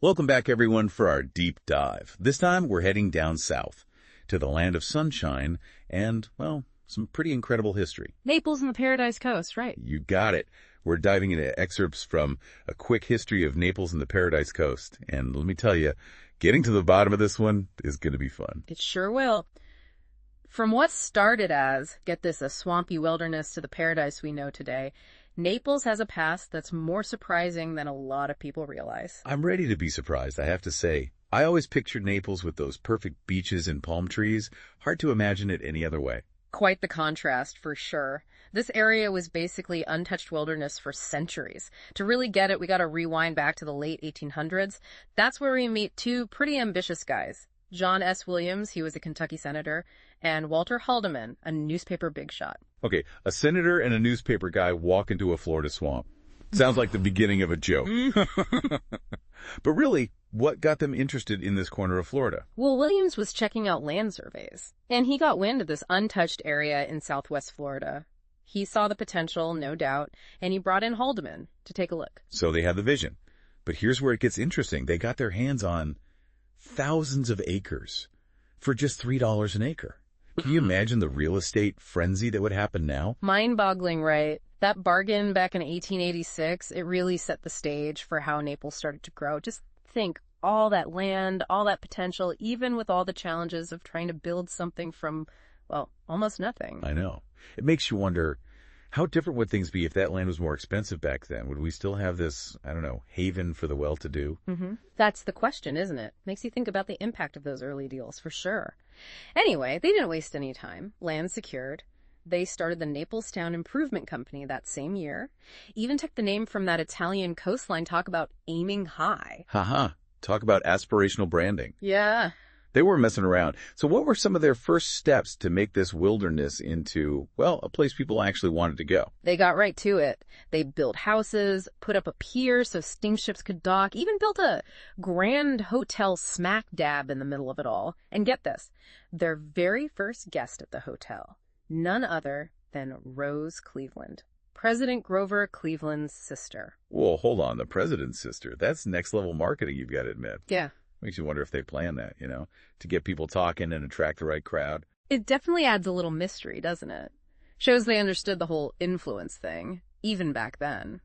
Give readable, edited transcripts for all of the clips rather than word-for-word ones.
Welcome back, everyone, for our deep dive. This time, we're heading down south to the land of sunshine and, well, some pretty incredible history. Naples and the Paradise Coast, right? You got it. We're diving into excerpts from A Quick History of Naples and the Paradise Coast. And let me tell you, getting to the bottom of this one is going to be fun. It sure will. From what started as, get this, a swampy wilderness to the paradise we know today, Naples has a past that's more surprising than a lot of people realize. I'm ready to be surprised, I have to say. I always pictured Naples with those perfect beaches and palm trees. Hard to imagine it any other way. Quite the contrast, for sure. This area was basically untouched wilderness for centuries. To really get it, we gotta rewind back to the late 1800s. That's where we meet two pretty ambitious guys. John S. Williams, he was a Kentucky senator, and Walter Haldeman, a newspaper big shot. Okay, a senator and a newspaper guy walk into a Florida swamp. Sounds like the beginning of a joke. But really, what got them interested in this corner of Florida? Well, Williams was checking out land surveys, and he got wind of this untouched area in southwest Florida. He saw the potential, no doubt, and he brought in Haldeman to take a look. So they had the vision. But here's where it gets interesting. They got their hands on thousands of acres for just $3 an acre. Can you imagine the real estate frenzy that would happen now? Mind-boggling, right? That bargain back in 1886, it really set the stage for how Naples started to grow. Just think, all that land, all that potential, even with all the challenges of trying to build something from, well, almost nothing. I know. It makes you wonder, how different would things be if that land was more expensive back then? Would we still have this, I don't know, haven for the well-to-do? That's the question, isn't it? Makes you think about the impact of those early deals, for sure. Anyway, they didn't waste any time. Land secured. They started the Naples Town Improvement Company that same year. Even took the name from that Italian coastline. Talk about aiming high. Haha. Talk about aspirational branding. Yeah. They weren't messing around. So what were some of their first steps to make this wilderness into, well, a place people actually wanted to go? They got right to it. They built houses, put up a pier so steamships could dock, even built a grand hotel smack dab in the middle of it all. And get this, their very first guest at the hotel, none other than Rose Cleveland, President Grover Cleveland's sister. Whoa, hold on. The president's sister. That's next level marketing, you've got to admit. Yeah. Makes you wonder if they planned that, to get people talking and attract the right crowd. It definitely adds a little mystery, doesn't it? Shows they understood the whole influence thing, even back then.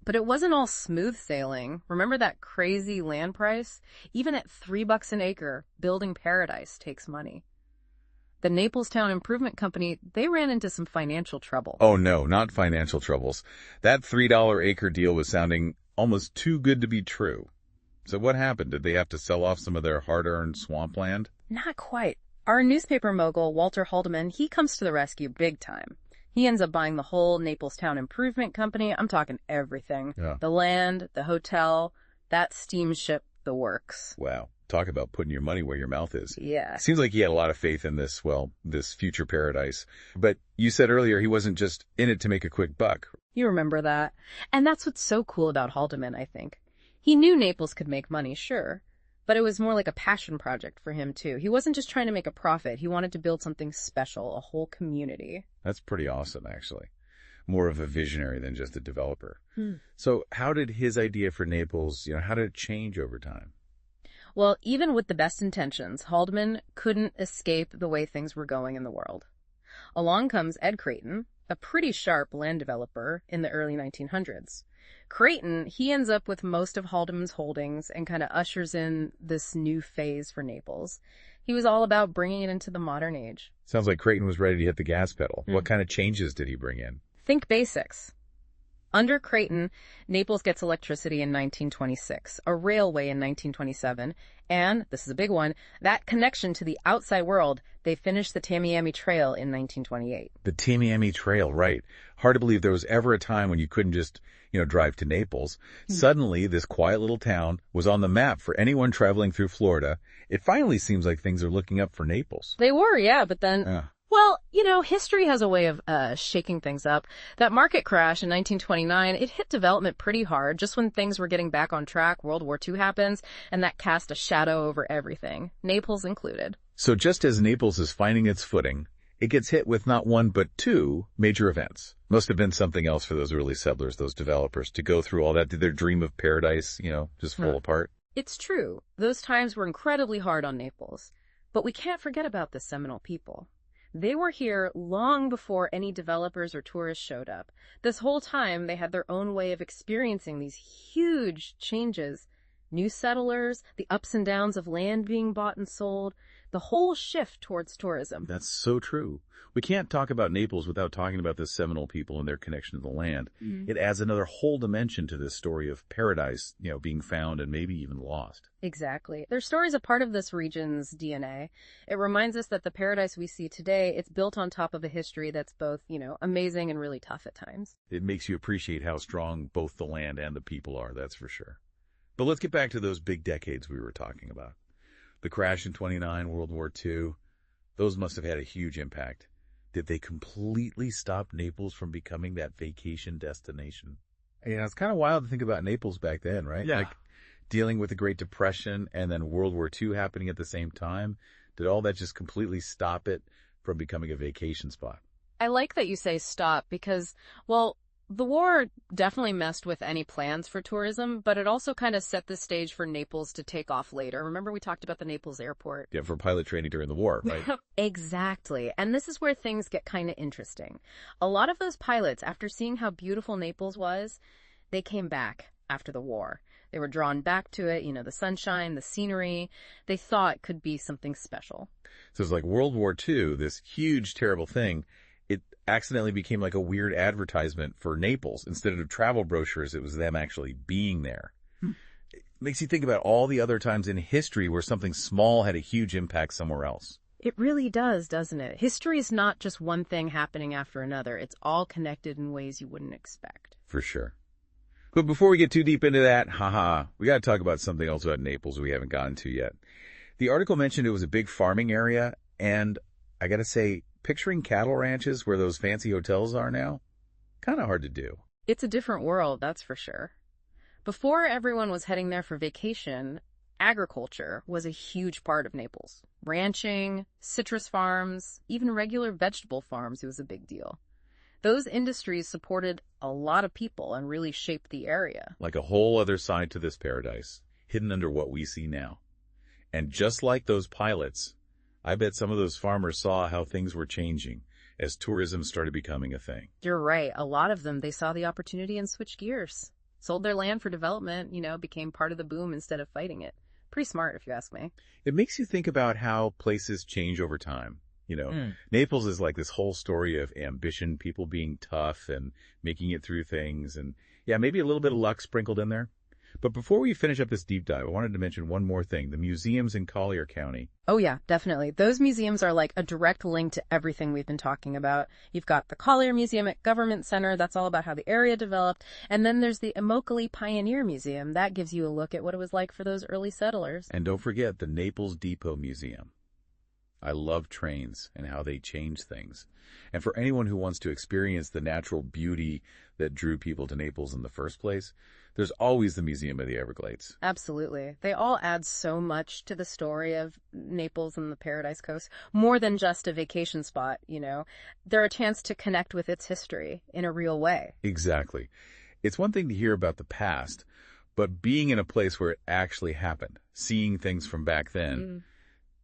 But it wasn't all smooth sailing. Remember that crazy land price? Even at $3 an acre, building paradise takes money. The Naples Town Improvement Company, they ran into some financial trouble. Oh no, not financial troubles. That $3 acre deal was sounding almost too good to be true. So what happened? Did they have to sell off some of their hard-earned swampland? Not quite. Our newspaper mogul, Walter Haldeman, he comes to the rescue big time. He ends up buying the whole Naples Town Improvement Company. I'm talking everything. Yeah. The land, the hotel, that steamship, the works. Wow. Talk about putting your money where your mouth is. Yeah. Seems like he had a lot of faith in this, this future paradise. But you said earlier he wasn't just in it to make a quick buck. You remember that. And that's what's so cool about Haldeman, I think. He knew Naples could make money, sure, but it was more like a passion project for him, too. He wasn't just trying to make a profit. He wanted to build something special, a whole community. That's pretty awesome, actually. More of a visionary than just a developer. So how did his idea for Naples, how did it change over time? Well, even with the best intentions, Haldeman couldn't escape the way things were going in the world. Along comes Ed Creighton, a pretty sharp land developer in the early 1900s. Creighton, he ends up with most of Haldeman's holdings and kind of ushers in this new phase for Naples. He was all about bringing it into the modern age. Sounds like Creighton was ready to hit the gas pedal. What kind of changes did he bring in? Think basics. Under Creighton, Naples gets electricity in 1926, a railway in 1927, and, this is a big one, that connection to the outside world, they finished the Tamiami Trail in 1928. The Tamiami Trail, right. Hard to believe there was ever a time when you couldn't just, drive to Naples. Suddenly, this quiet little town was on the map for anyone traveling through Florida. It finally seems like things are looking up for Naples. They were, yeah, but then... Well, history has a way of shaking things up. That market crash in 1929, it hit development pretty hard. Just when things were getting back on track, World War II happens, and that cast a shadow over everything, Naples included. So just as Naples is finding its footing, it gets hit with not one but two major events. Must have been something else for those early settlers, those developers, to go through all that. Did their dream of paradise, just fall apart? It's true, those times were incredibly hard on Naples, but we can't forget about the Seminole people. They were here long before any developers or tourists showed up. This whole time, they had their own way of experiencing these huge changes. New settlers, the ups and downs of land being bought and sold, the whole shift towards tourism. That's so true. We can't talk about Naples without talking about the Seminole people and their connection to the land. It adds another whole dimension to this story of paradise, being found and maybe even lost. Exactly. Their story is a part of this region's DNA. It reminds us that the paradise we see today, it's built on top of a history that's both, amazing and really tough at times. It makes you appreciate how strong both the land and the people are, that's for sure. But let's get back to those big decades we were talking about. The crash in 29, World War II, those must have had a huge impact. Did they completely stop Naples from becoming that vacation destination? Yeah, it's kind of wild to think about Naples back then, right? Yeah. Like dealing with the Great Depression and then World War II happening at the same time. Did all that just completely stop it from becoming a vacation spot? I like that you say stop because, well, the war definitely messed with any plans for tourism, but it also kind of set the stage for Naples to take off later. Remember we talked about the Naples airport? Yeah, for pilot training during the war, right? Exactly. And this is where things get kind of interesting. A lot of those pilots, after seeing how beautiful Naples was, they came back after the war. They were drawn back to it, the sunshine, the scenery. They thought it could be something special. So it's like World War II, this huge, terrible thing. It accidentally became like a weird advertisement for Naples. Instead of travel brochures, it was them actually being there. It makes you think about all the other times in history where something small had a huge impact somewhere else. It really does, doesn't it? History is not just one thing happening after another. It's all connected in ways you wouldn't expect. For sure. But before we get too deep into that, we got to talk about something else about Naples we haven't gotten to yet. The article mentioned it was a big farming area, and I got to say, picturing cattle ranches where those fancy hotels are now, kind of hard to do. It's a different world, that's for sure. Before everyone was heading there for vacation, agriculture was a huge part of Naples. Ranching, citrus farms, even regular vegetable farms, it was a big deal. Those industries supported a lot of people and really shaped the area. Like a whole other side to this paradise, hidden under what we see now. And just like those pilots, I bet some of those farmers saw how things were changing as tourism started becoming a thing. You're right. A lot of them, they saw the opportunity and switched gears. Sold their land for development, became part of the boom instead of fighting it. Pretty smart, if you ask me. It makes you think about how places change over time. Naples is like this whole story of ambition, people being tough and making it through things. And yeah, maybe a little bit of luck sprinkled in there. But before we finish up this deep dive, I wanted to mention one more thing, the museums in Collier County. Oh yeah, definitely. Those museums are like a direct link to everything we've been talking about. You've got the Collier Museum at Government Center, that's all about how the area developed. And then there's the Immokalee Pioneer Museum. That gives you a look at what it was like for those early settlers. And don't forget the Naples Depot Museum. I love trains and how they change things. And for anyone who wants to experience the natural beauty that drew people to Naples in the first place, there's always the Museum of the Everglades. Absolutely. They all add so much to the story of Naples and the Paradise Coast, more than just a vacation spot, They're a chance to connect with its history in a real way. Exactly. It's one thing to hear about the past, but being in a place where it actually happened, seeing things from back then,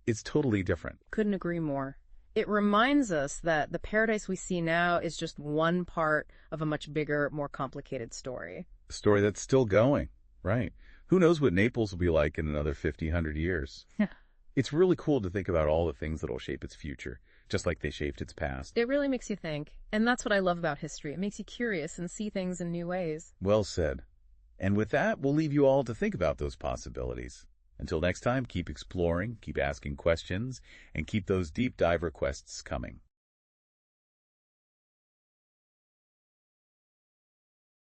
it's totally different. Couldn't agree more. It reminds us that the paradise we see now is just one part of a much bigger, more complicated story. A story that's still going, right? Who knows what Naples will be like in another 50, 100 years? Yeah. It's really cool to think about all the things that'll shape its future, just like they shaped its past. It really makes you think. And that's what I love about history. It makes you curious and see things in new ways. Well said. And with that, we'll leave you all to think about those possibilities. Until next time, keep exploring, keep asking questions, and keep those deep dive requests coming.